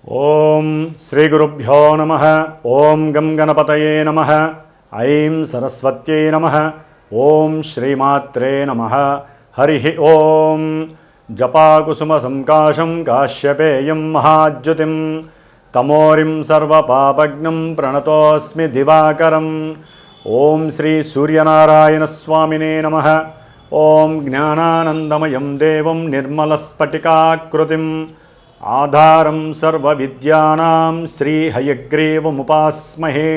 ఓం శ్రీ గురుభ్యో నమః. ఓం గం గణపతయే నమః. ఐం సరస్వత్యై నమః. ఓం శ్రీమాత్రే నమః. హరి ఓం. జపాకుసుమ సంకాశం కాశ్యపేయం మహాద్యుతిం తమోరిం సర్వపాపజ్ఞం ప్రణతోస్మి దివాకరం. ఓం శ్రీ సూర్యనారాయణ స్వామినే నమః. ఓం జ్ఞానానందమయం దేవం నిర్మలస్ఫటికాకృతిం ఆధారం సర్వవిద్యానాం శ్రీ హయగ్రీవముపాస్మహే.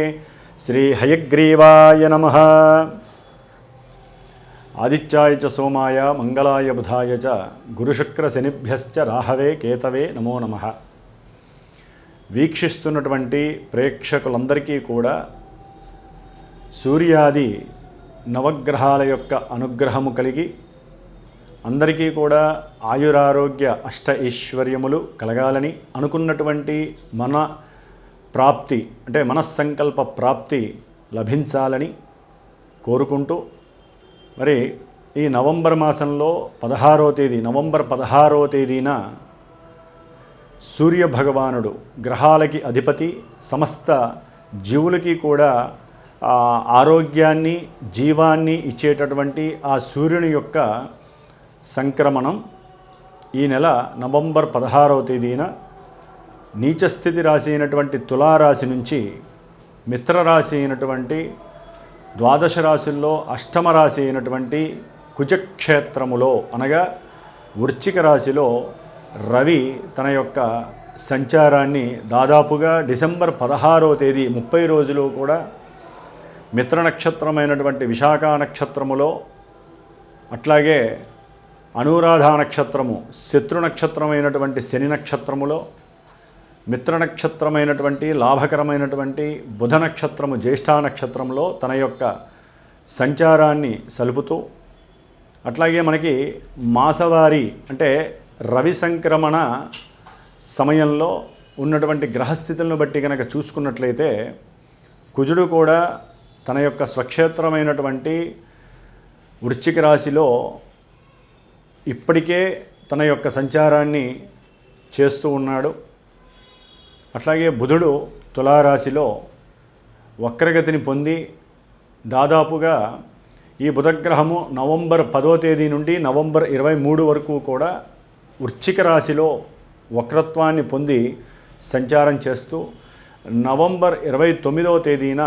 శ్రీ హయగ్రీవాయ నమః. ఆదిత్యాయ చ సోమాయ మంగళాయ బుధాయ చ గురుశుక్ర శనిభ్యశ్చ రాహవే కేతవే నమో నమః. వీక్షిస్తున్నటువంటి ప్రేక్షకులందరికీ కూడా సూర్యాది నవగ్రహాల యొక్క అనుగ్రహము కలిగి అందరికీ కూడా ఆయురారోగ్య అష్ట ఐశ్వర్యములు కలగాలని అనుకున్నటువంటి మన ప్రాప్తి అంటే మనస్సంకల్ప ప్రాప్తి లభించాలని కోరుకుంటూ మరి ఈ నవంబర్ మాసంలో నవంబర్ 16వ తేదీన సూర్యభగవానుడు గ్రహాలకి అధిపతి, సమస్త జీవులకి కూడా ఆరోగ్యాన్ని జీవాన్ని ఇచ్చేటటువంటి ఆ సూర్యుని యొక్క సంక్రమణం ఈ నెల నవంబర్ 16వ తేదీన నీచస్థితి రాశి అయినటువంటి తులారాశి నుంచి మిత్రరాశి అయినటువంటి ద్వాదశ రాశుల్లో అష్టమ రాశి అయినటువంటి కుజక్షేత్రములో అనగా వృశ్చిక రాశిలో రవి తన యొక్క సంచారాన్ని దాదాపుగా డిసెంబర్ 16వ తేదీ 30 రోజులు కూడా మిత్ర నక్షత్రమైనటువంటి విశాఖ నక్షత్రములో, అట్లాగే అనురాధ నక్షత్రము శత్రు నక్షత్రమైనటువంటి శని నక్షత్రములో, మిత్ర నక్షత్రమైనటువంటి లాభకరమైనటువంటి బుధ నక్షత్రము జ్యేష్ఠ నక్షత్రంలో తన యొక్క సంచారాన్ని సలుపుతూ, అట్లాగే మనకి మాసవారి అంటే రవి సంక్రమణ సమయంలో ఉన్నటువంటి గ్రహస్థితులను బట్టి కనుక చూసుకున్నట్లయితే కుజుడు కూడా తన యొక్క స్వక్షేత్రమైనటువంటి వృశ్చిక రాశిలో ఇప్పటికే తన యొక్క సంచారాన్ని చేస్తూ ఉన్నాడు. అట్లాగే బుధుడు తులారాశిలో వక్రగతిని పొంది దాదాపుగా ఈ బుధగ్రహము నవంబర్ 10వ తేదీ నుండి నవంబర్ 23 వరకు కూడా వృశ్చిక రాశిలో వక్రత్వాన్ని పొంది సంచారం చేస్తూ నవంబర్ 29వ తేదీన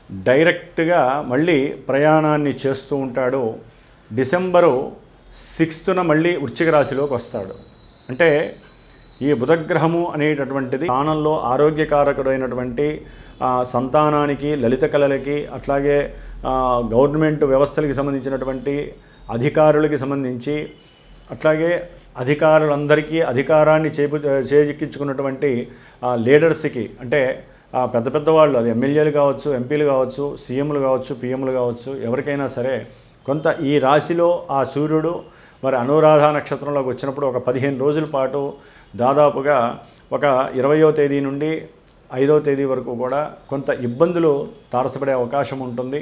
డైరెక్ట్గా మళ్ళీ ప్రయాణాన్ని చేస్తూ ఉంటాడు. డిసెంబరు 6న మళ్ళీ వృశ్చిక రాశిలోకి వస్తాడు. అంటే ఈ బుధగ్రహము అనేటటువంటిది స్థానంలో ఆరోగ్యకారకుడైనటువంటి సంతానానికి, లలిత కళలకి, అట్లాగే గవర్నమెంట్ వ్యవస్థలకి సంబంధించినటువంటి అధికారులకి సంబంధించి, అట్లాగే అధికారులందరికీ అధికారాన్ని చేజిక్కించుకున్నటువంటి లీడర్స్కి అంటే పెద్ద పెద్దవాళ్ళు, అది ఎమ్మెల్యేలు కావచ్చు, ఎంపీలు కావచ్చు, సీఎంలు కావచ్చు, పిఎంలు కావచ్చు, ఎవరికైనా సరే కొంత ఈ రాశిలో ఆ సూర్యుడు మరి అనురాధ నక్షత్రంలోకి వచ్చినప్పుడు ఒక 15 రోజుల పాటు దాదాపుగా ఒక 20వ తేదీ నుండి 5వ తేదీ వరకు కూడా కొంత ఇబ్బందులు తారసపడే అవకాశం ఉంటుంది.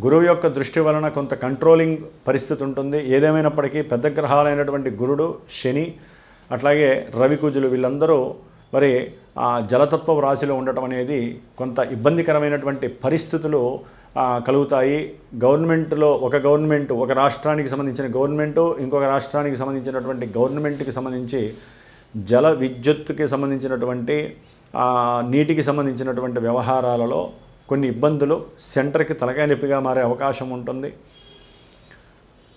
గురువు యొక్క దృష్టి వలన కొంత కంట్రోలింగ్ పరిస్థితి ఉంటుంది. ఏదేమైనప్పటికీ పెద్ద గ్రహాలైనటువంటి గురుడు, శని, అట్లాగే రవి, కుజులు వీళ్ళందరూ మరి ఆ జలతత్వ రాశిలో ఉండటం అనేది కొంత ఇబ్బందికరమైనటువంటి పరిస్థితులు కలుగుతాయి. గవర్నమెంట్లో ఒక రాష్ట్రానికి సంబంధించిన గవర్నమెంటు, ఇంకొక రాష్ట్రానికి సంబంధించినటువంటి గవర్నమెంట్కి సంబంధించి జల విద్యుత్తుకి సంబంధించినటువంటి నీటికి సంబంధించినటువంటి వ్యవహారాలలో కొన్ని ఇబ్బందులు సెంటర్కి తలకాయ నొప్పిగా మారే అవకాశం ఉంటుంది.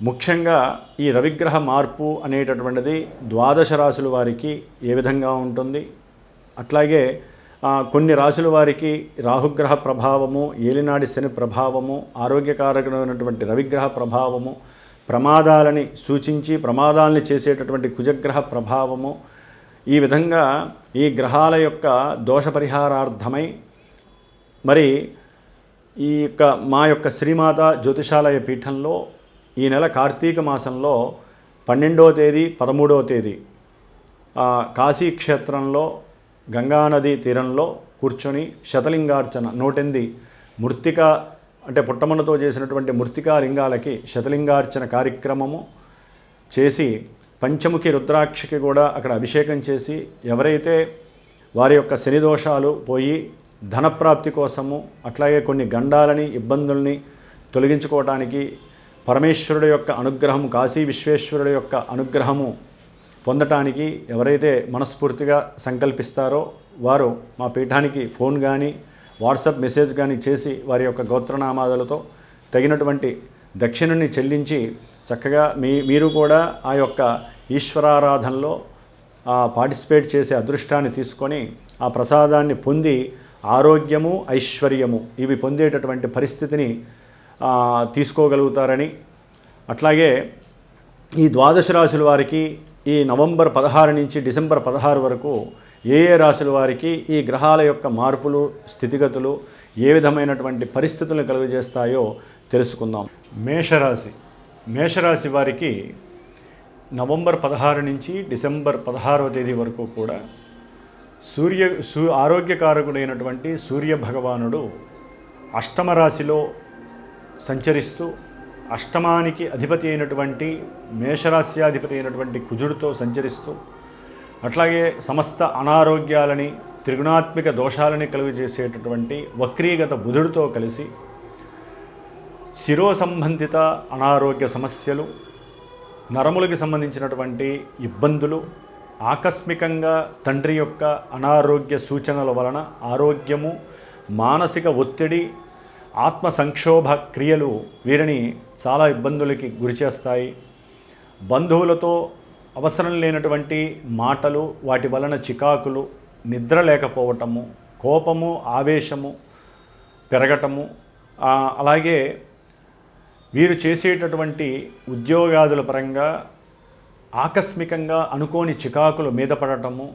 ముఖ్యంగా ఈ రవిగ్రహ మార్పు అనేటటువంటిది ద్వాదశ రాశుల వారికి ఏ విధంగా ఉంటుంది, అట్లాగే కొన్ని రాశుల వారికి రాహుగ్రహ ప్రభావము, ఏలినాడి శని ప్రభావము, ఆరోగ్యకారకమైనటువంటి రవిగ్రహ ప్రభావము, ప్రమాదాలని సూచించి ప్రమాదాలని చేసేటటువంటి కుజగ్రహ ప్రభావము, ఈ విధంగా ఈ గ్రహాల యొక్క దోష పరిహారార్థమై మరి మా యొక్క శ్రీమాత జ్యోతిషాలయ పీఠంలో ఈ నెల కార్తీక మాసంలో 12వ తేదీ 13వ తేదీ కాశీక్షేత్రంలో గంగానది తీరంలో కూర్చొని శతలింగార్చన 108 మృత్తిక అంటే పుట్టమన్నతో చేసినటువంటి మృత్తికా లింగాలకి శతలింగార్చన కార్యక్రమము చేసి పంచముఖి రుద్రాక్షకి కూడా అక్కడ అభిషేకం చేసి ఎవరైతే వారి యొక్క శని దోషాలు పోయి ధనప్రాప్తి కోసము, అట్లాగే కొన్ని గండాలని ఇబ్బందుల్ని తొలగించుకోవడానికి పరమేశ్వరుడు యొక్క అనుగ్రహము, కాశీ విశ్వేశ్వరుడు యొక్క అనుగ్రహము పొందటానికి ఎవరైతే మనస్ఫూర్తిగా సంకల్పిస్తారో వారు మా పీఠానికి ఫోన్ కానీ వాట్సాప్ మెసేజ్ కానీ చేసి వారి యొక్క గోత్రనామాదులతో తగినటువంటి దక్షిణని చెల్లించి చక్కగా మీరు కూడా ఆ యొక్క ఈశ్వరారాధనలో పార్టిసిపేట్ చేసే అదృష్టాన్ని తీసుకొని ఆ ప్రసాదాన్ని పొంది ఆరోగ్యము, ఐశ్వర్యము ఇవి పొందేటటువంటి పరిస్థితిని తీసుకోగలుగుతారని, అట్లాగే ఈ ద్వాదశ రాశుల వారికి ఈ నవంబర్ 16 నుంచి డిసెంబర్ 16 వరకు ఏ రాశుల వారికి ఈ గ్రహాల యొక్క మార్పులు, స్థితిగతులు ఏ విధమైనటువంటి పరిస్థితులను కలుగజేస్తాయో తెలుసుకుందాం. మేషరాశి వారికి నవంబర్ 16 నుంచి డిసెంబర్ 16వ తేదీ వరకు కూడా ఆరోగ్యకారకుడైనటువంటి సూర్య భగవానుడు అష్టమ రాశిలో సంచరిస్తూ అష్టమానికి అధిపతి అయినటువంటి మేషరాశ్యాధిపతి అయినటువంటి కుజుడితో సంచరిస్తూ, అట్లాగే సమస్త అనారోగ్యాలని, త్రిగుణాత్మిక దోషాలని కలుగజేసేటటువంటి వక్రీగత బుధుడితో కలిసి శిరో సంబంధిత అనారోగ్య సమస్యలు, నరములకి సంబంధించినటువంటి ఇబ్బందులు, ఆకస్మికంగా తండ్రి యొక్క అనారోగ్య సూచనల వలన ఆరోగ్యము, మానసిక ఒత్తిడి, ఆత్మ సంక్షోభ క్రియలు వీరిని చాలా ఇబ్బందులకి గురిచేస్తాయి. బంధువులతో అవసరం లేనటువంటి మాటలు, వాటి వలన చికాకులు, నిద్ర లేకపోవటము, కోపము, ఆవేశము పెరగటము, అలాగే వీరు చేసేటటువంటి ఉద్యోగాదుల పరంగా ఆకస్మికంగా అనుకోని చికాకులు మీద పడటము,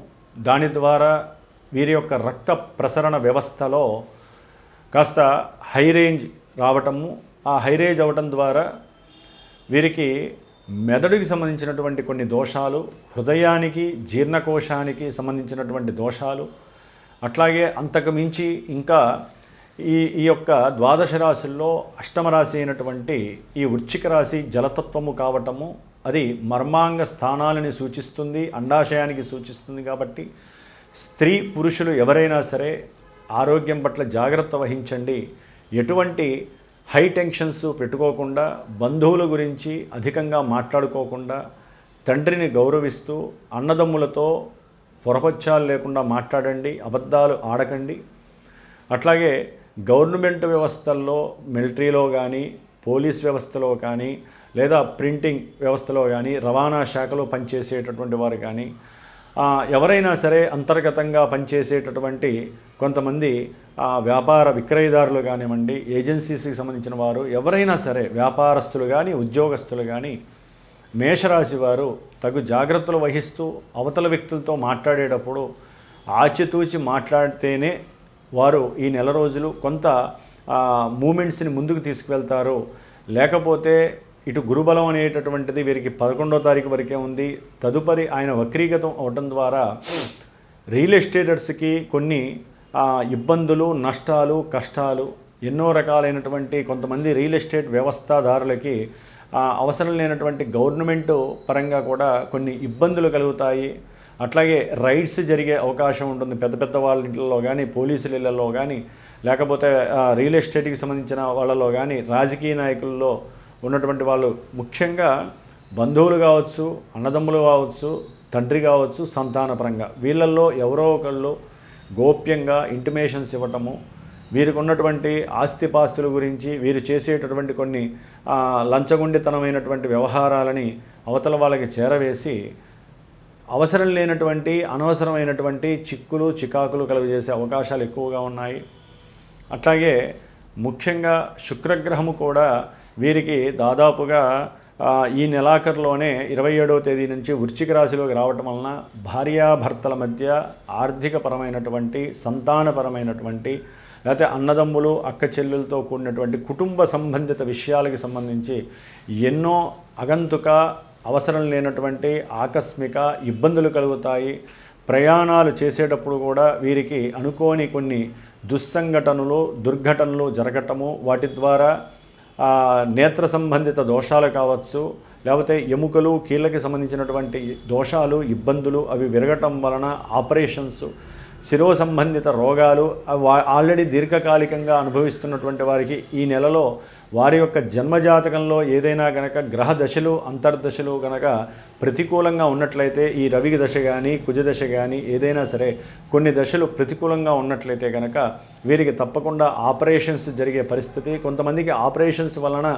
దాని ద్వారా వీరి యొక్క రక్త ప్రసరణ వ్యవస్థలో కాస్త హై రేంజ్ రావటము, ఆ హై రేంజ్ అవ్వటం ద్వారా వీరికి మెదడుకి సంబంధించినటువంటి కొన్ని దోషాలు, హృదయానికి, జీర్ణకోశానికి సంబంధించినటువంటి దోషాలు, అట్లాగే అంతకు మించి ఇంకా ఈ యొక్క ద్వాదశ రాశుల్లో అష్టమ రాశి అయినటువంటి ఈ వృశ్చిక రాశి జలతత్వము కావటము, అది మర్మాంగ స్థానాలని సూచిస్తుంది, అండాశయానికి సూచిస్తుంది. కాబట్టి స్త్రీ పురుషులు ఎవరైనా సరే ఆరోగ్యం పట్ల జాగ్రత్త వహించండి. ఎటువంటి హై టెన్షన్స్ పెట్టుకోకుండా, బంధువుల గురించి అధికంగా మాట్లాడుకోకుండా, తండ్రిని గౌరవిస్తూ అన్నదమ్ములతో పొరపచ్చాలు లేకుండా మాట్లాడండి, అబద్ధాలు ఆడకండి. అట్లాగే గవర్నమెంట్ వ్యవస్థల్లో, మిలిటరీలో కానీ, పోలీస్ వ్యవస్థలో కానీ, లేదా ప్రింటింగ్ వ్యవస్థలో కానీ, రవాణా శాఖలో పనిచేసేటటువంటి వారు కానీ, ఎవరైనా సరే అంతర్గతంగా పనిచేసేటటువంటి కొంతమంది వ్యాపార విక్రయదారులు కానివ్వండి, ఏజెన్సీస్కి సంబంధించిన వారు ఎవరైనా సరే, వ్యాపారస్తులు కానీ, ఉద్యోగస్తులు కానీ, మేషరాశి వారు తగు జాగ్రత్తలు వహిస్తూ అవతల వ్యక్తులతో మాట్లాడేటప్పుడు ఆచితూచి మాట్లాడితేనే వారు ఈ నెల రోజులు కొంత మూమెంట్స్ని ముందుకు తీసుకువెళ్తారు. లేకపోతే ఇటు గురుబలం అనేటటువంటిది వీరికి 11వ తారీఖు వరకే ఉంది. తదుపరి ఆయన వక్రీగతం అవడం ద్వారా రియల్ ఎస్టేటర్స్కి కొన్ని ఇబ్బందులు, నష్టాలు, కష్టాలు, ఎన్నో రకాలైనటువంటి కొంతమంది రియల్ ఎస్టేట్ వ్యవస్థాదారులకి అవసరం లేనటువంటి గవర్నమెంట్ పరంగా కూడా కొన్ని ఇబ్బందులు కలుగుతాయి. అట్లాగే రైడ్స్ జరిగే అవకాశం ఉంటుంది. పెద్ద పెద్ద వాళ్ళ ఇంట్లో కానీ, పోలీసుల ఇళ్లలో కానీ, లేకపోతే రియల్ ఎస్టేట్కి సంబంధించిన వాళ్ళలో కానీ, రాజకీయ నాయకుల్లో ఉన్నటువంటి వాళ్ళు, ముఖ్యంగా బంధువులు కావచ్చు, అన్నదమ్ములు కావచ్చు, తండ్రి కావచ్చు, సంతానపరంగా వీళ్ళల్లో ఎవరో ఒకళ్ళు గోప్యంగా ఇంటిమేషన్స్ ఇవ్వటము, వీరికి ఉన్నటువంటి ఆస్తిపాస్తుల గురించి, వీరు చేసేటటువంటి కొన్ని లంచగొండితనమైనటువంటి వ్యవహారాలని అవతల వాళ్ళకి చేరవేసి అవసరం లేనటువంటి, అనవసరమైనటువంటి చిక్కులు, చికాకులు కలుగజేసే అవకాశాలు ఎక్కువగా ఉన్నాయి. అట్లాగే ముఖ్యంగా శుక్రగ్రహము కూడా వీరికి దాదాపుగా ఈ నెలాఖరులోనే 27వ తేదీ నుంచి వృశ్చిక రాశిలోకి రావటం వలన భార్యాభర్తల మధ్య ఆర్థికపరమైనటువంటి, సంతానపరమైనటువంటి, లేకపోతే అన్నదమ్ములు, అక్క చెల్లెలతో కూడినటువంటి కుటుంబ సంబంధిత విషయాలకు సంబంధించి ఎన్నో అగంతుక, అవసరం లేనటువంటి ఆకస్మిక ఇబ్బందులు కలుగుతాయి. ప్రయాణాలు చేసేటప్పుడు కూడా వీరికి అనుకోని కొన్ని దుస్సంఘటనలు, దుర్ఘటనలు జరగటము, వాటి ద్వారా నేత్ర సంబంధిత దోషాలు కావచ్చు, లేకపోతే ఎముకలు, కీళ్ళకి సంబంధించినటువంటి దోషాలు, ఇబ్బందులు అవి విరగటం వలన ఆపరేషన్స్, శిరో సంబంధిత రోగాలు ఆల్రెడీ దీర్ఘకాలికంగా అనుభవిస్తున్నటువంటి వారికి ఈ నెలలో వారి యొక్క జన్మజాతకంలో ఏదైనా గనక గ్రహ దశలు అంతర్దశలు గనక ప్రతికూలంగా ఉన్నట్లయితే, ఈ రవి దశ కానీ కుజ దశ కానీ ఏదైనా సరే కొన్ని దశలు ప్రతికూలంగా ఉన్నట్లయితే కనుక వీరికి తప్పకుండా ఆపరేషన్స్ జరిగే పరిస్థితి, కొంతమందికి ఆపరేషన్స్ వలన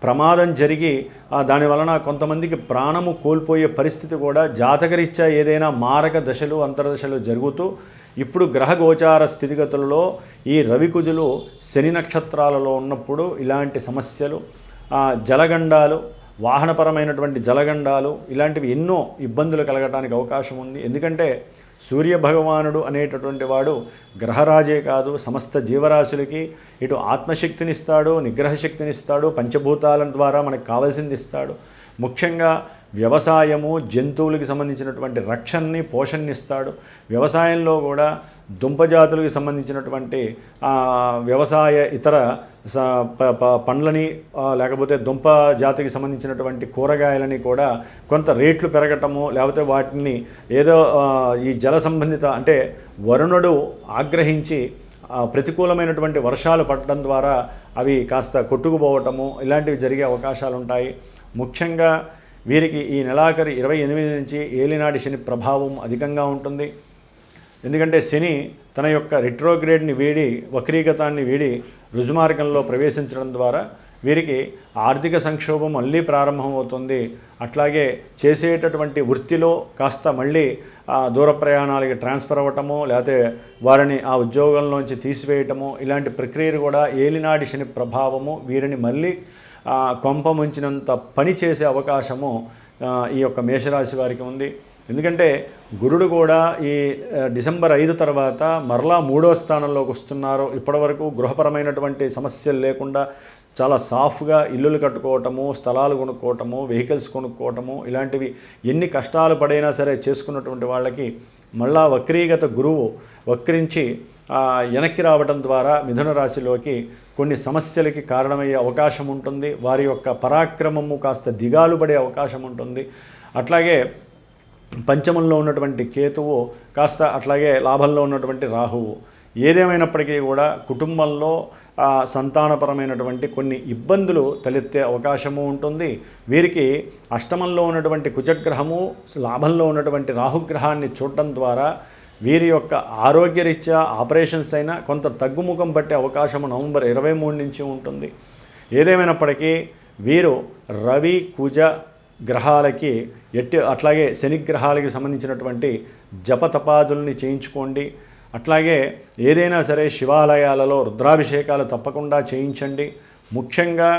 ప్రమాదం జరిగి దాని వలన కొంతమందికి ప్రాణము కోల్పోయే పరిస్థితి కూడా జాతకరీత్యా ఏదైనా మారక దశలు అంతర్దశలు జరుగుతూ ఇప్పుడు గ్రహ గోచార స్థితిగతులలో ఈ రవికుజులు శని నక్షత్రాలలో ఉన్నప్పుడు ఇలాంటి సమస్యలు, జలగండాలు, వాహనపరమైనటువంటి జలగండాలు ఇలాంటివి ఎన్నో ఇబ్బందులు కలగడానికి అవకాశం ఉంది. ఎందుకంటే సూర్యభగవానుడు అనేటటువంటి వాడు గ్రహరాజే కాదు, సమస్త జీవరాశులకి ఇటు ఆత్మశక్తినిస్తాడు, నిగ్రహశక్తినిస్తాడు, పంచభూతాల ద్వారా మనకు కావాల్సింది ఇస్తాడు. ముఖ్యంగా వ్యవసాయము, జంతువులకి సంబంధించినటువంటి రక్షణని, పోషణనిస్తాడు. వ్యవసాయంలో కూడా దుంపజాతులకు సంబంధించినటువంటి వ్యవసాయ ఇతర పండ్లని లేకపోతే దుంప జాతికి సంబంధించినటువంటి కూరగాయలని కూడా కొంత రేట్లు పెరగటము, లేకపోతే వాటిని ఏదో ఈ జల సంబంధిత అంటే వరుణుడు ఆగ్రహించి ప్రతికూలమైనటువంటి వర్షాలు పడటం ద్వారా అవి కాస్త కొట్టుకుపోవటము ఇలాంటివి జరిగే అవకాశాలు ఉంటాయి. ముఖ్యంగా వీరికి ఈ నెలాఖరు 28 నుంచి ఏలినాటి శని ప్రభావం అధికంగా ఉంటుంది. ఎందుకంటే శని తన యొక్క రిట్రోగ్రేడ్ని వీడి, వక్రీగతాన్ని వీడి రుజుమార్గంలో ప్రవేశించడం ద్వారా వీరికి ఆర్థిక సంక్షోభం మళ్ళీ ప్రారంభమవుతుంది. అట్లాగే చేసేటటువంటి వృత్తిలో కాస్త మళ్ళీ దూర ప్రయాణాలకి ట్రాన్స్ఫర్ అవ్వటము, లేకపోతే వారిని ఆ ఉద్యోగంలోంచి తీసివేయటము ఇలాంటి ప్రక్రియలు కూడా ఏలినాటి శని ప్రభావము వీరిని మళ్ళీ కొంప ముంచినంత పని చేసే అవకాశము ఈ యొక్క మేషరాశి వారికి ఉంది. ఎందుకంటే గురుడు కూడా ఈ డిసెంబర్ 5 తర్వాత మరలా 3వ స్థానంలోకి వస్తున్నారు. ఇప్పటివరకు గృహపరమైనటువంటి సమస్యలు లేకుండా చాలా సాఫ్ట్గా ఇల్లులు కట్టుకోవటము, స్థలాలు కొనుక్కోవటము, వెహికల్స్ కొనుక్కోవటము ఇలాంటివి ఎన్ని కష్టాలు పడైనా సరే చేసుకున్నటువంటి వాళ్ళకి మళ్ళా వక్రీగత గురువు వక్రించి వెనక్కి రావడం ద్వారా మిథున రాశిలోకి కొన్ని సమస్యలకి కారణమయ్యే అవకాశం ఉంటుంది. వారి యొక్క పరాక్రమము కాస్త దిగాలు పడే అవకాశం ఉంటుంది. అట్లాగే పంచమంలో ఉన్నటువంటి కేతువు కాస్త అట్లాగే లాభంలో ఉన్నటువంటి రాహువు ఏదేమైనప్పటికీ కూడా కుటుంబంలో సంతానపరమైనటువంటి కొన్ని ఇబ్బందులు తలెత్తే అవకాశము ఉంటుంది. వీరికి అష్టమంలో ఉన్నటువంటి కుజగ్రహము, లాభంలో ఉన్నటువంటి రాహుగ్రహాన్ని చూడటం ద్వారా వీరి యొక్క ఆరోగ్యరీత్యా ఆపరేషన్స్ అయినా కొంత తగ్గుముఖం పట్టే అవకాశము నవంబర్ 23 నుంచి ఉంటుంది. ఏదేమైనప్పటికీ వీరు రవి కుజ గ్రహాలకి అట్లాగే శనిగ్రహాలకి సంబంధించినటువంటి జపతపాదుల్ని చేయించుకోండి. అట్లాగే ఏదైనా సరే శివాలయాలలో రుద్రాభిషేకాలు తప్పకుండా చేయించండి. ముఖ్యంగా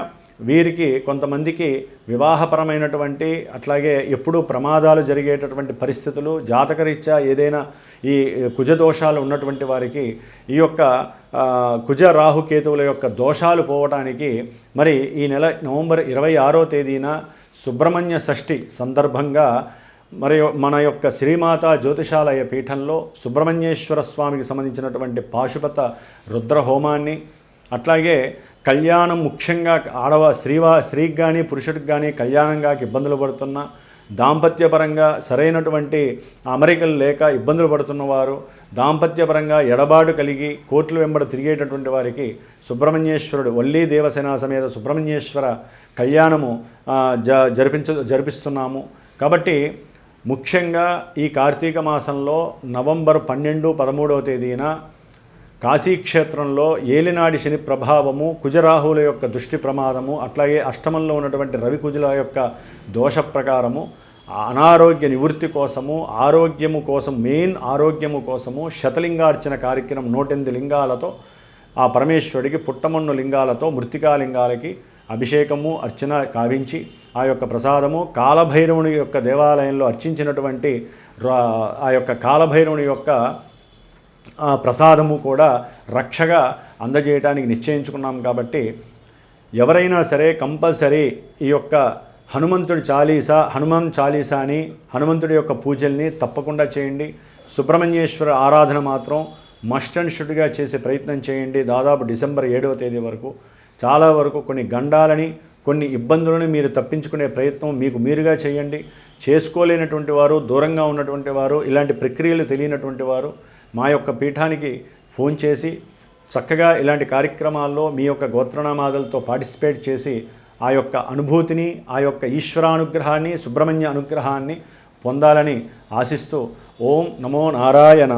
వీరికి కొంతమందికి వివాహపరమైనటువంటి అట్లాగే ఎప్పుడూ ప్రమాదాలు జరిగేటటువంటి పరిస్థితులు, జాతకరీత్యా ఏదైనా ఈ కుజదోషాలు ఉన్నటువంటి వారికి ఈ యొక్క కుజ రాహుకేతువుల యొక్క దోషాలు పోవటానికి మరి ఈ నెల నవంబర్ 26వ తేదీన సుబ్రహ్మణ్య షష్ఠి సందర్భంగా మరి మన యొక్క శ్రీమాతా జ్యోతిషాలయ పీఠంలో సుబ్రహ్మణ్యేశ్వర స్వామికి సంబంధించినటువంటి పాశుపత రుద్ర హోమాన్ని, అట్లాగే కళ్యాణం ముఖ్యంగా స్త్రీకి కానీ పురుషుడికి కానీ కళ్యాణంగా ఇబ్బందులు పడుతున్న, దాంపత్యపరంగా సరైనటువంటి అమరికలు లేక ఇబ్బందులు పడుతున్నవారు, దాంపత్యపరంగా ఎడబాటు కలిగి కోట్ల వెంబడి తిరిగేటటువంటి వారికి సుబ్రహ్మణ్యేశ్వరుడు వల్లీ దేవసేన సమేత సుబ్రహ్మణ్యేశ్వర కళ్యాణము జరిపిస్తున్నాము. కాబట్టి ముఖ్యంగా ఈ కార్తీక మాసంలో నవంబర్ 12, 13వ తేదీన కాశీక్షేత్రంలో ఏలినాడి శని ప్రభావము, కుజరాహుల యొక్క దృష్టి ప్రమాదము, అట్లాగే అష్టమంలో ఉన్నటువంటి రవికుజుల యొక్క దోష ప్రకారము అనారోగ్య నివృత్తి కోసము, ఆరోగ్యము కోసం, మెయిన్ ఆరోగ్యము కోసము శతలింగార్చన కార్యక్రమం 108 లింగాలతో ఆ పరమేశ్వరుడికి పుట్టమన్ను లింగాలతో మృత్తికాలింగాలకి అభిషేకము అర్చన కావించి ఆ యొక్క ప్రసాదము కాలభైరవుని యొక్క దేవాలయంలో అర్చించినటువంటి ఆ యొక్క కాలభైరవుని యొక్క ప్రసాదము కూడా రక్షగా అందజేయడానికి నిశ్చయించుకున్నాం. కాబట్టి ఎవరైనా సరే కంపల్సరీ ఈ యొక్క హనుమాన్ చాలీసాని హనుమంతుడి యొక్క పూజల్ని తప్పకుండా చేయండి. సుబ్రహ్మణ్యేశ్వర ఆరాధన మాత్రం మస్ట్ అండ్ షుడ్గా చేసే ప్రయత్నం చేయండి. దాదాపు డిసెంబర్ 7వ తేదీ వరకు చాలా వరకు కొన్ని గండాలని, కొన్ని ఇబ్బందులను మీరు తప్పించుకునే ప్రయత్నం మీకు మీరుగా చేయండి. చేసుకోలేనటువంటి వారు, దూరంగా ఉన్నటువంటి వారు, ఇలాంటి ప్రక్రియలు తెలియనటువంటి వారు మా యొక్క పీఠానికి ఫోన్ చేసి చక్కగా ఇలాంటి కార్యక్రమాల్లో మీ యొక్క గోత్రనామాదులతో పార్టిసిపేట్ చేసి ఆ యొక్క అనుభూతిని, ఆ యొక్క ఈశ్వరానుగ్రహాన్ని, సుబ్రహ్మణ్య అనుగ్రహాన్ని పొందాలని ఆశిస్తూ ఓం నమో నారాయణాయ.